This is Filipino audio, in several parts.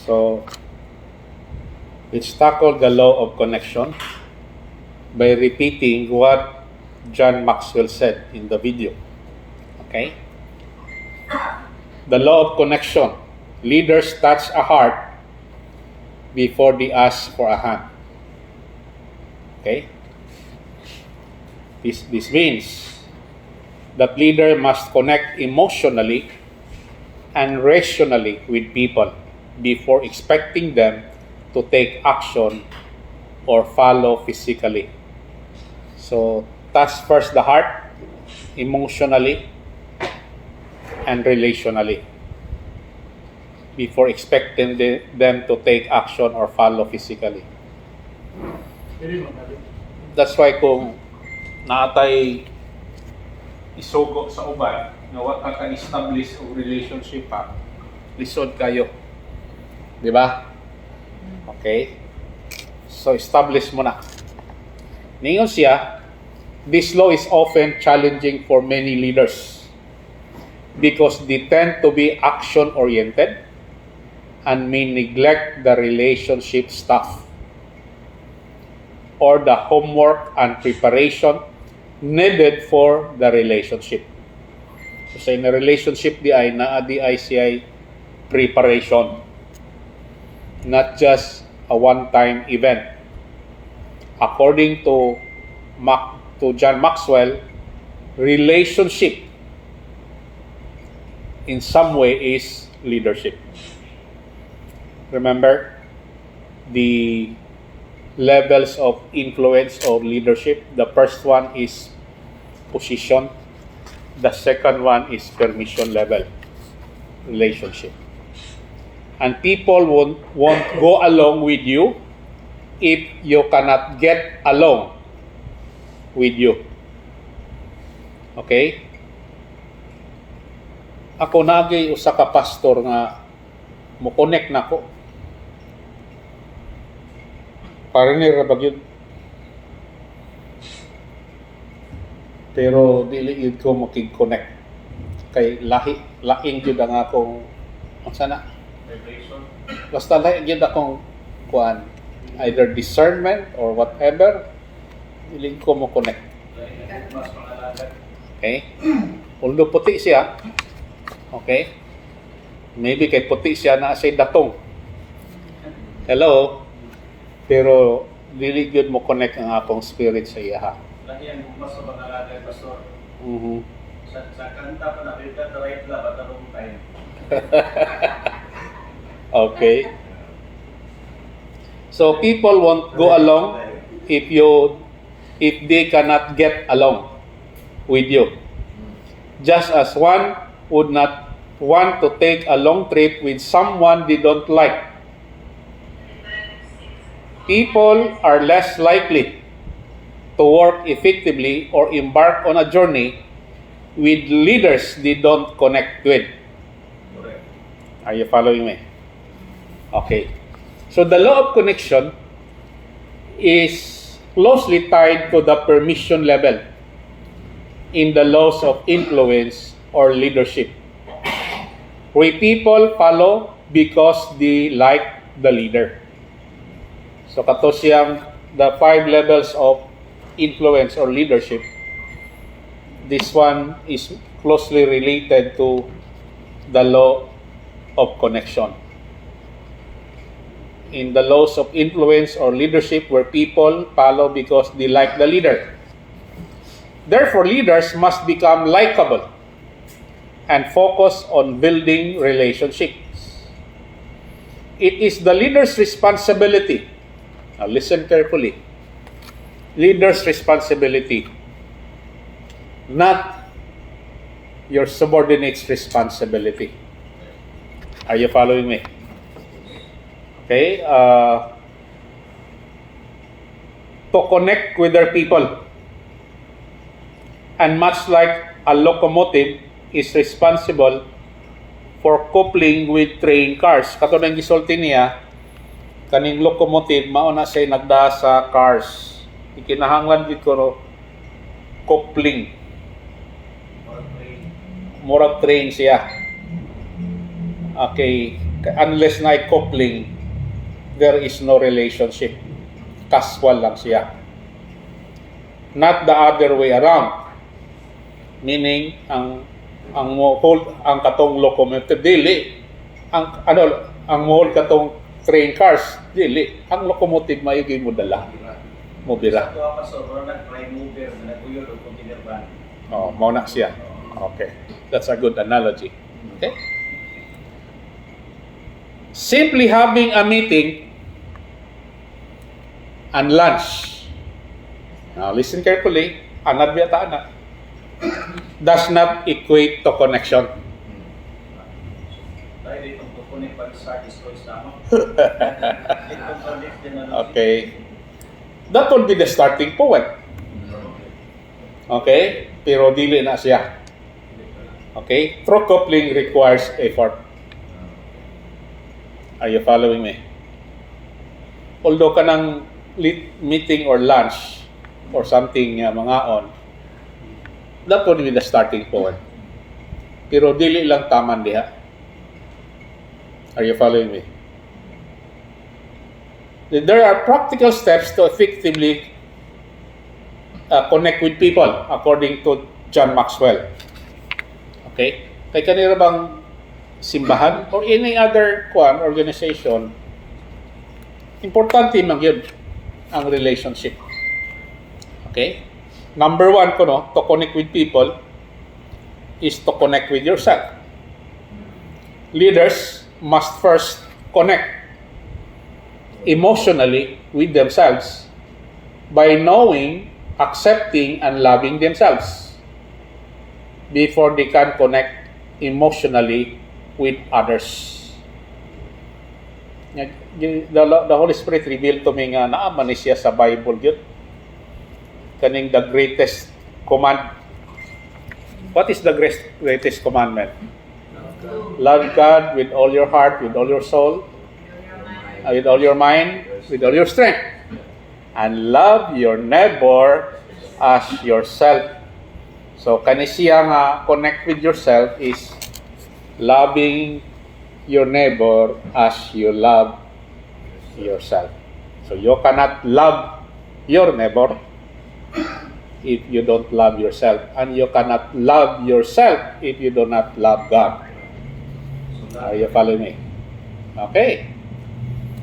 So, let's tackle the law of connection by repeating what John Maxwell said in the video. Okay? The law of connection. Leaders touch a heart before they ask for a hand. Okay? This means that leader must connect emotionally and rationally with people before expecting them to take action or follow physically. So, touch first the heart, emotionally and relationally, before expecting them to take action or follow physically. That's why kung naatay isugo sa uban nga wa ka establish og relationship pa, lisod kayo. Di ba? Okay? So establish mo na. Ningon siya, this law is often challenging for many leaders because they tend to be action-oriented and may neglect the relationship stuff or the homework and preparation needed for the relationship. So sa in a relationship di ay siya preparation, not just a one-time event. According to John Maxwell, relationship in some way is leadership. Remember the levels of influence or leadership. The first one is position. The second one is permission level, relationship. And people won't go along with you if you cannot get along with you. Okay? Ako nagay usa ka pastor nga mo connect nako. Parinir ra bagyod. Pero dili yun ko makig-connect. Kay laing yun ang akong, ang sana? Vibration. Basta laing yun akong, either discernment or whatever, dili ko mo connect. Okay? Although puti siya, okay? Maybe kay puti siya na say datong. Hello? Pero dili yun mo connect ang akong spirit sa iya. Lagi ang bumas sa pangalagay, Pastor. Sa kanta pa nakita, the right love at the wrong time. Okay. So people won't go along if they cannot get along with you. Just as one would not want to take a long trip with someone they don't like. People are less likely to work effectively or embark on a journey with leaders they don't connect with. Correct. Are you following me? Okay. So the law of connection is closely tied to the permission level in the laws of influence or leadership, where people follow because they like the leader. So kato siyang the 5 levels of influence or leadership. This one is closely related to the law of connection. In the laws of influence or leadership, where people follow because they like the leader. Therefore, leaders must become likable and focus on building relationships. It is the leader's responsibility. Now listen carefully. Leader's responsibility, not your subordinate's responsibility. Are you following me? Okay. To connect with their people. And much like a locomotive is responsible for coupling with train cars. Kato nang gisulti niya, kaning locomotive, mauna say nagda sa cars. Ikinahanglan dito ko coupling. Murag train siya. Okay. Unless na coupling, there is no relationship. Casual lang siya. Not the other way around. Meaning, ang hold ang katong locomotive dili. Ang hold katong train cars dili. Ang locomotive maigi mo dala. Mo bira. Sa tuwa pa so, pero nag-prime mover na naguyod o container van. Oh, mao na siya. Okay. That's a good analogy. Okay? Simply having a meeting and lunch. Now, listen carefully. Anad biya ta na. Does not equate to connection. Dahil dito kukunin pag-start is choice lamang. Dito connect din na Okay. That will be the starting point. Okay? Pero dili na siya. Okay? True coupling requires effort. Are you following me? Although kanang meeting or lunch or something mga on, that would be the starting point. Pero dili lang taman diha. Are you following me? There are practical steps to effectively connect with people according to John Maxwell. Okay? Kay kanira bang simbahan or any other organization, importante man yun ang relationship. Okay? Number one to connect with people is to connect with yourself. Leaders must first connect emotionally with themselves by knowing, accepting, and loving themselves before they can connect emotionally with others. The Holy Spirit revealed to me nga naaman ni siya sa Bible yun. Kaning the greatest command. What is the greatest commandment? Love God with all your heart, with all your soul, with all your mind, with all your strength. And love your neighbor as yourself. So, kani siya nga connect with yourself is loving your neighbor as you love yourself. So, you cannot love your neighbor if you don't love yourself. And you cannot love yourself if you do not love God. Are you following me? Okay.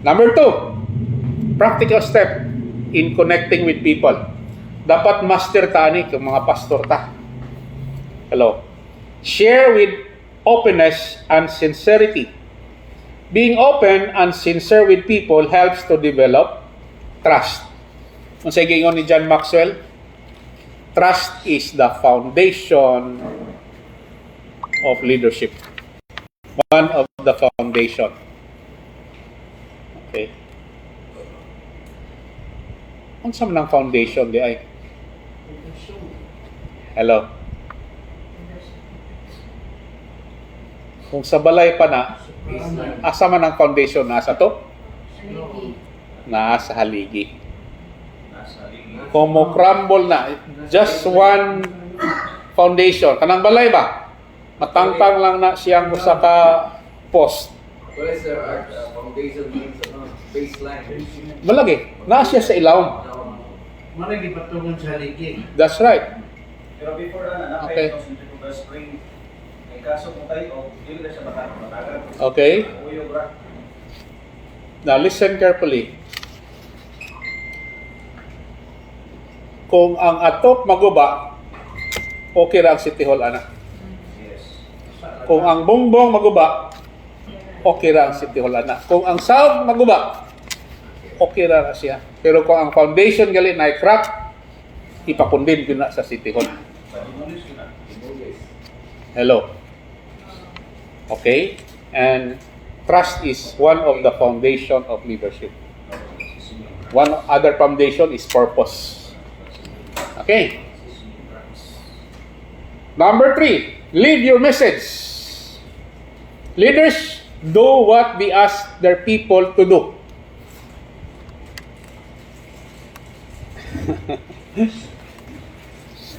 Number 2, practical step in connecting with people. Dapat master ta ani kung mga pastor ta. Hello. Share with openness and sincerity. Being open and sincere with people helps to develop trust. Kung sa gingon ni John Maxwell, trust is the foundation of leadership. One of the foundation. Okay. Ang sama ng foundation di ay? Hello. Kung sa balay pa na, asa man ang foundation? Nasa to? Nasa haligi. Kung mo crumble na, just one foundation. Kanang balay ba? Matangtang lang na siyang usa ka post. What is the foundation means? Baseline. Malagi. Na siya sa ilawom. Malagi patungon sa haligi. That's right. Pero before na, Okay. napay itong centrifugal spring. May kaso kung tayo, hindi na siya matagal. Okay? Uyog ra. Now listen carefully. Kung ang atop maguba, okay ra ang City Hall ana. Yes. Kung ang bongbong maguba, okay ra ang City Hall ana. Kung ang sound maguba, okay ra siya. Pero kung ang foundation gali na crack, ipakundin yun na sa City Hall. Padimulis yun na. Hello. Okay? And trust is one of the foundation of leadership. One other foundation is purpose. Okay? Number 3, lead your message. Leaders do what they ask their people to do.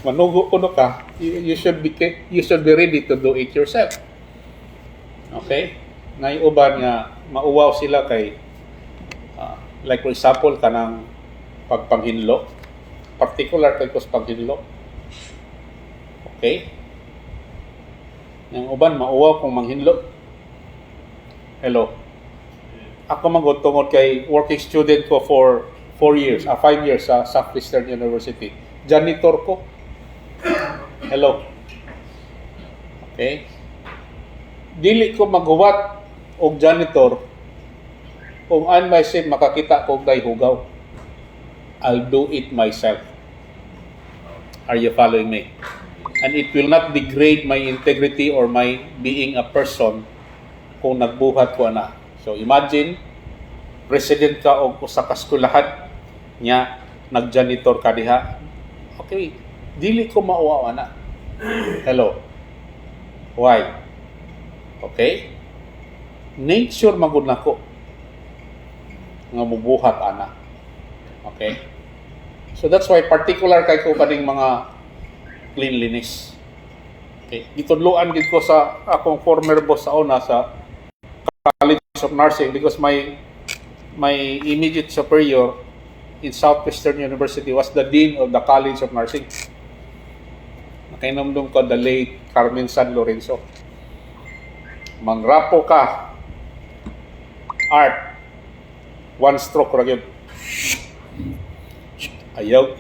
Manugo kuno ka, you should be ready to do it yourself. Okay? Ngay uban nga mauwaw sila kay like for example kanang pagpanghinlo, particular kay kus panghinlo. Okay? Yang uban mauwaw kung manghinlo. Hello. Ako magtungod kay working student ko for 5 years sa Southwestern University. Janitor ko. Hello. Okay? Dili ko maghuwat og janitor kung an myself makakita ko kay hugaw. I'll do it myself. Are you following me? And it will not degrade my integrity or my being a person kung nagbuhat ko na. So imagine, president ka o usa ka eskwelahan nya nagjanitor ka diha. Okay, dili ko mauwaw na. Hello. Why? Okay? Nature magud nako nga mubuhat ana. Okay? So that's why particular kay ko kaning mga cleanliness. Okay, gitudloan gid ko sa akong former boss sa una sa College of Nursing because my immediate superior in Southwestern University was the dean of the College of Nursing. Nakinamdum ko the late Carmen San Lorenzo. Mangrapo ka, art, one stroke ra gyud. Ayaw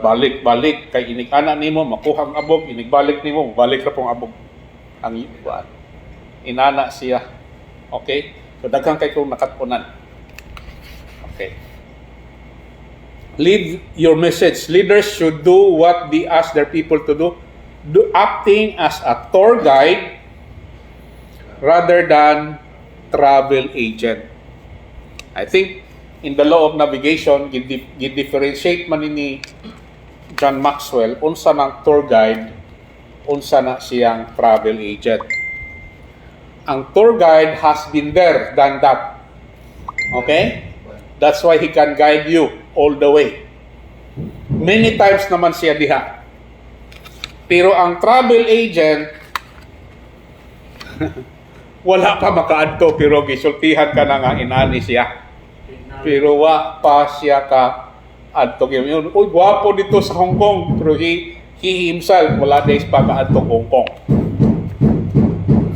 balik kay inig-ana nimo makuha ang abog, inigbalik nimo balik ra pong abog. Ang inana siya. Okay? So daghang kay kung nakatpunan. Okay. Lead your message. Leaders should do what they ask their people to do. Acting as a tour guide rather than travel agent. I think in the law of navigation, differentiate man ni John Maxwell unsa nang tour guide, unsa na siyang travel agent. Ang tour guide has been there, done that. Okay? That's why he can guide you all the way. Many times naman siya diha. Pero ang travel agent, wala pa makaadto pero gisultihan ka na nga inani siya. Pero wa pa siya ka adto gyud. Uy, gwapo dito sa Hong Kong. Pero he himself wala days pa kaadto Hong Kong.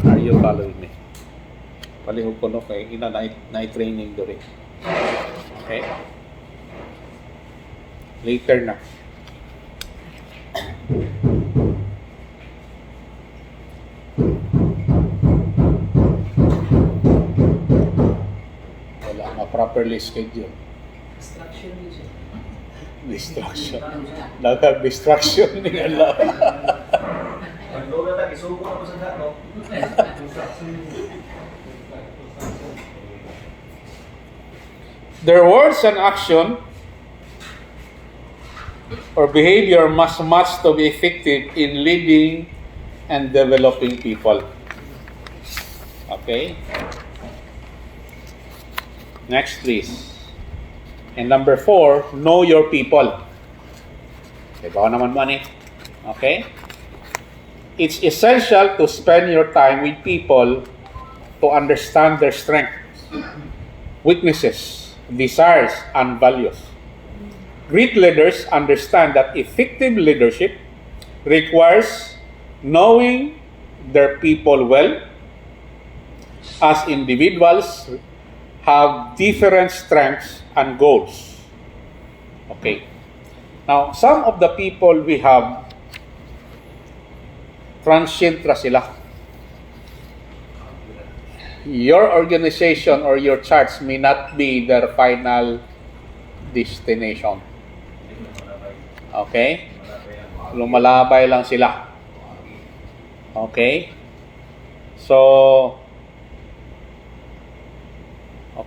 Are you following me? Palihog ko no kay ina na training diri. Okay? Later na. Wala nga properly schedule. Distraction. Nagka-distraction ni Allah. Pag doon na isuko na po sa dato. Their words and action or behavior must match to be effective in leading and developing people. Okay? Next, please. And number 4, know your people. Okay, baka naman money. Okay? It's essential to spend your time with people to understand their strengths, weaknesses, desires, and values. Great leaders understand that effective leadership requires knowing their people well, as individuals have different strengths and goals. Okay. Now, some of the people we have, transient ra sila. Your organization or your church may not be their final destination. Okay? Lumalabay lang sila. Okay? So,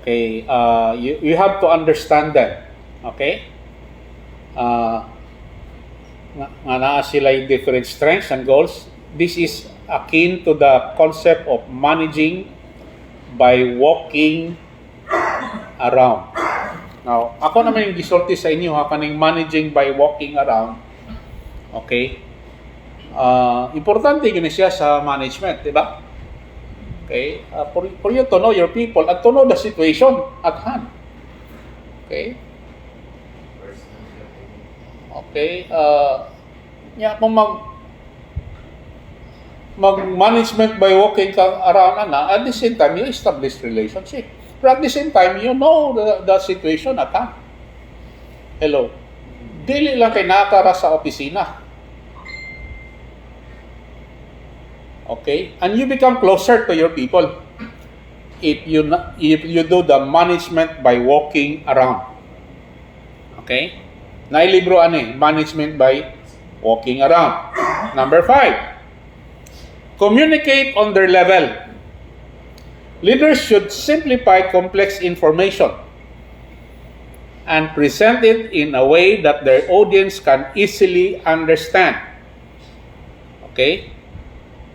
okay, you have to understand that. Okay? Nga naa sila yung different strengths and goals. This is akin to the concept of managing by walking around. Now, ako naman yung gisulti sa inyo kaning managing by walking around. Okay? Importante yun siya sa management, di ba? Okay? For you to know your people and to know the situation at hand. Okay? Okay? Kung mag-management by walking ka around at the same time, you establish relationship. But at the same time, you know the situation at hand. Hello? Dili lang kay nakara sa opisina. Okay? And you become closer to your people if you do the management by walking around. Okay? Nailibro management by walking around. Number 5, communicate on their level. Leaders should simplify complex information and present it in a way that their audience can easily understand. Okay?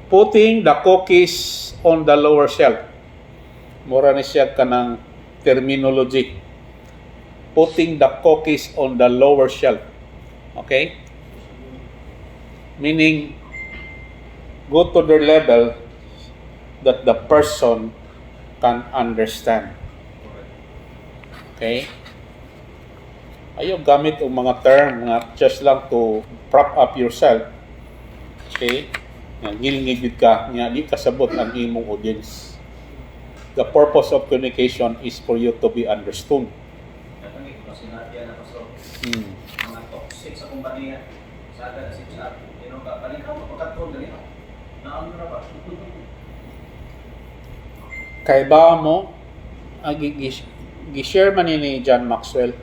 Putting the cookies on the lower shelf. Mura ni siya kanang terminology. Putting the cookies on the lower shelf. Okay? Meaning, go to their level that the person can understand. Okay? Ayaw gamit ang mga term nga just lang to prop up yourself. Okay? Ngilingigid ka, nga di kasabot ang imong audience. The purpose of communication is for you to be understood. Natangit ko sinadya na pastor. Mga toxic sa kumpanya. Sada na siya. Panikaw, magkatron ganito. Naano na ba? Kay ba mo, gi-share man ni John Maxwell,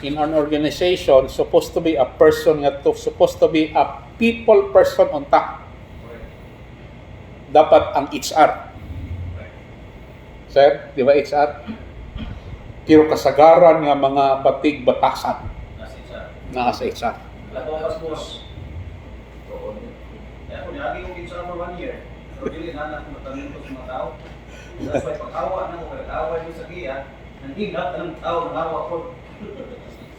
in an organization, supposed to be a person supposed to be a people person on top. Dapat ang HR. Sir, di ba HR? Pero kasagaran nga mga batig batasan na sa HR. Lato pas boss. Kaya kung lagi kong kinsa for 1 year, pero dili na ako matanong ko sa mga tao. That's why pag-awa na ko, pag-awa yung sa giya, hindi lahat ng tao nangawa ko.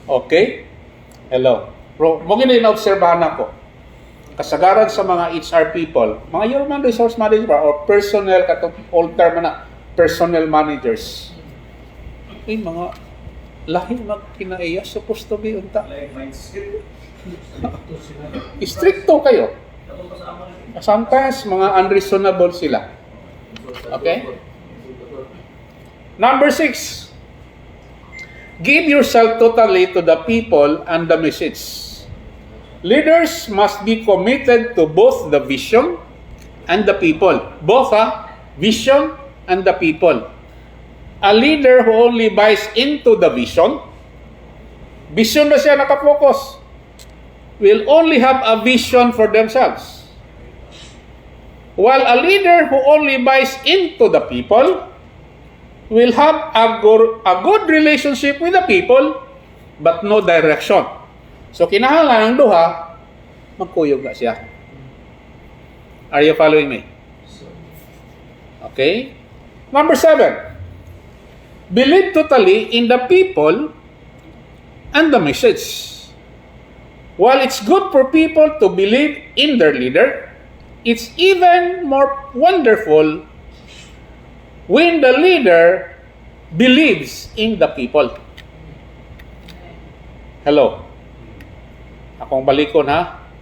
Okay? Hello. Bro, mo gina na-obserbahan ako. Kasagaran sa mga HR people, mga human resource manager or personnel, katong old term na, personnel managers. Ay, mga lahi magkinaiya, supposed to be unta. Like mindset. Stricto kayo. Lato pa sa amon. Sometimes, mga unreasonable sila. Okay? Number 6. Give yourself totally to the people and the message. Leaders must be committed to both the vision and the people. Both, vision and the people. A leader who only buys into the vision na siya nakapokus, will only have a vision for themselves. While a leader who only buys into the people will have a good relationship with the people but no direction. So kinahanglan ang duha magkuyog na siya. Are you following me? Okay? Number 7. Believe totally in the people and the message. While it's good for people to believe in their leader, it's even more wonderful when the leader believes in the people. Hello. Akong balikon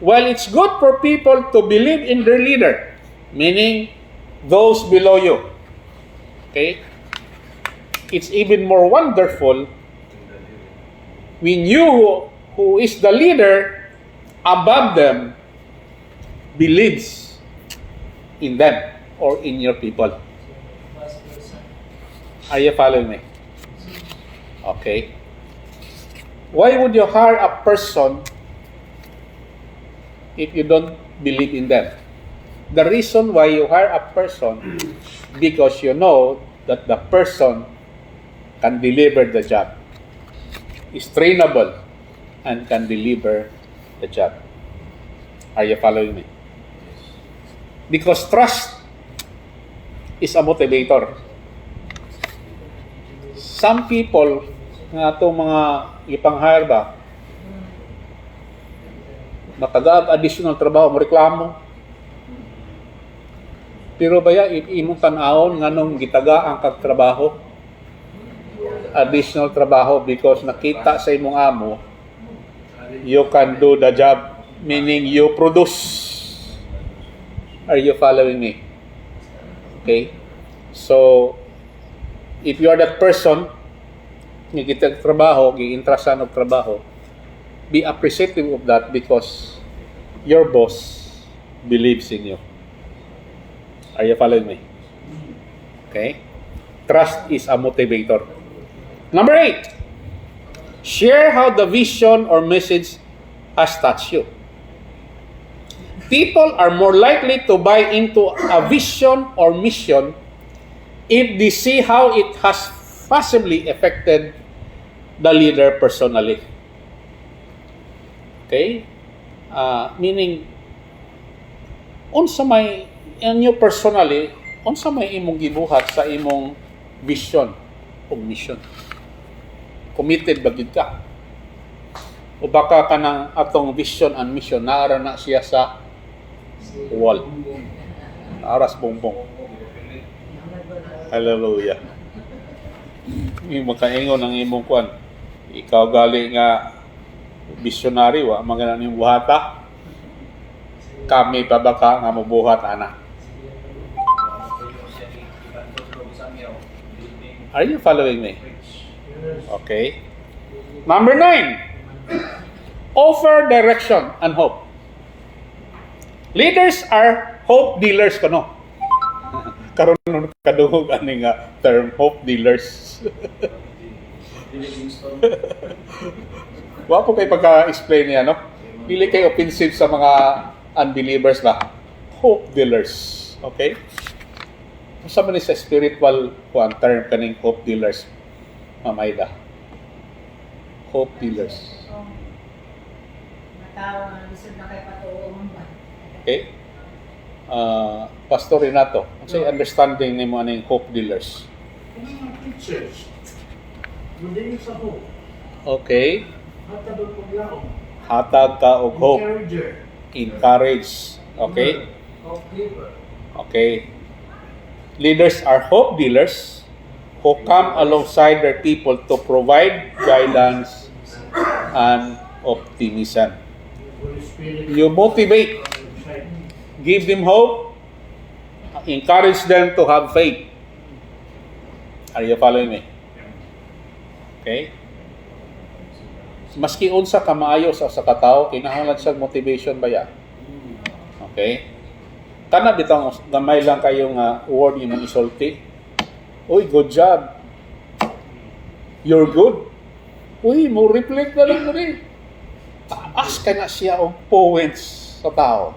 While it's good for people to believe in their leader, meaning those below you. Okay? It's even more wonderful when you, who is the leader above them, believes in them or in your people. Are you following me? Okay. Why would you hire a person if you don't believe in them? The reason why you hire a person, because you know that the person can deliver the job, is trainable, and can deliver the job. Are you following me? Because trust is a motivator. Some people, nga itong mga ipang-hire ba, matagaag additional trabaho, reklamo. Pero baya, imong tan-awon nga nung gitaga ang kagtrabaho, additional trabaho because nakita sa imong amo, you can do the job, meaning you produce. Are you following me? Okay? So, if you are that person, nga kitag trabaho, gi-intrasan og trabaho, be appreciative of that because your boss believes in you. Are you following me? Okay? Trust is a motivator. Number 8, share how the vision or message has touched you. People are more likely to buy into a vision or mission if they see how it has possibly affected the leader personally. Okay? Meaning, unsa may inyo personally, unsa may imong gibuhat sa imong vision o mission. Committed ba gid ka? O baka ka ng atong vision and mission naara na siya sa wall. Aras bongbong. Hallelujah. Yung makaingon ng imong kuan. Ikaw gali nga visionary wa magana ning buhata. Kami pa baka nga mabuhat ana. Are you following me? Okay. Number 9. Offer direction and hope. Leaders are hope dealers kuno. Karon kadungog ani nga term hope dealers. Wa po kay pagka-explain niya, no? Dili kay offensive sa mga unbelievers ba? Hope dealers. Okay? Sa man sa spiritual kuan term kaning hope dealers. Mamayda. Hope dealers. Matawa nga gusto na kay patuong ba? Okay? Pastor Renato, say understanding ni mo aning hope dealers. Mga preachers. Madaling sa hope. Okay? Hatag ang paglaong. Hatag ka og hope. Encourager. Encourage. Okay? Hope giver. Okay. Leaders are hope dealers who come alongside their people to provide guidance and optimism. Holy Spirit. You motivate, give them hope, encourage them to have faith. Are you following me? Okay? Maski unsa ka maayo sa katawo, kinahanglan siya motivation ba ya? Okay? Kana bitang gamay lang kayo nga word imong isulti. Uy, good job. You're good. Uy, mo reflect na lang rin. Taas ka na siya og points sa tao.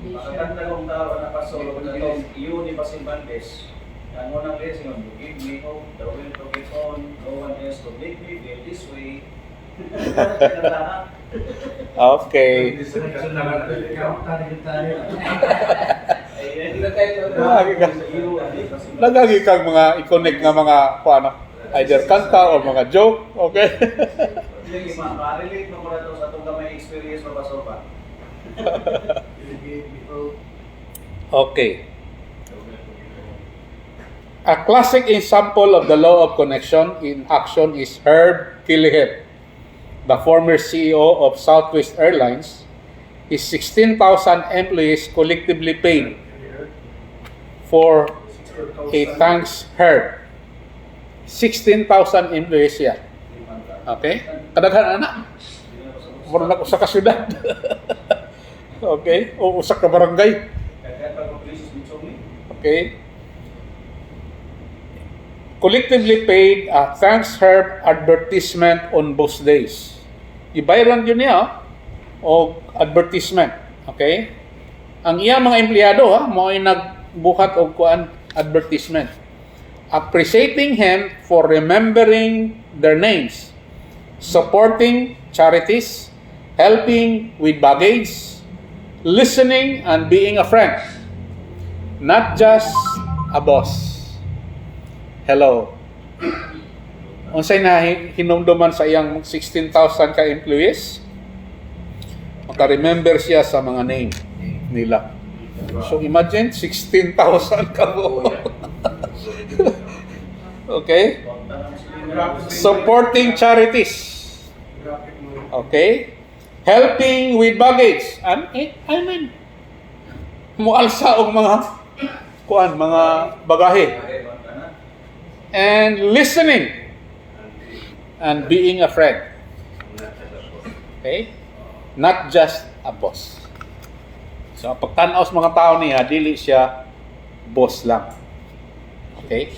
Makakanta kong tao na pasolo na itong iyo ni Basil Bandes. Ang unang blessing on, you give me hope, the will to get on, no one else to make me feel this way. Okay. Lagagi kang mga i-connect nga mga paano, either kanta o mga joke, okay? Ma-relate mo muna ito sa itong kamay experience mo Pastor pa. Okay. A classic example of the law of connection in action is Herb Tilliher, the former CEO of Southwest Airlines. His 16,000 employees collectively paid for a thanks Herb. 16,000 employees yan. Okay? Kadaghan anak. Muna na usa ka syudad. Okay? O usa ka barangay. Okay? Collectively paid a thanks Herb advertisement on both days. Ibayran yun niya o advertisement. Okay? Ang iya mga empleyado mo ay nagbuhat og kuan advertisement. Appreciating him for remembering their names, supporting charities, helping with baggage, listening and being a friend. Not just a boss. Hello. Unsay na hinumduman sa iyang 16,000 ka employees? Maka-remember siya sa mga name nila. So imagine, 16,000 ka mo. Okay? Supporting charities. Okay? Helping with baggage. I mean, mualsa og mga mga bagahe. And listening and being a friend. Okay? Not just a boss. So, pagtanaw sa mga tao niya, dili siya boss lang. Okay?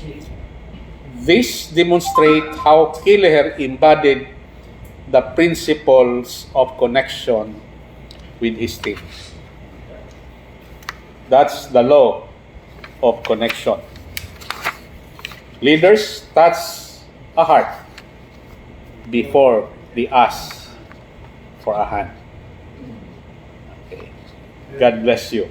This demonstrates how Keleher embodied the principles of connection with his team. That's the law of connection. Leaders touch a heart before they ask for a hand. Okay. God bless you.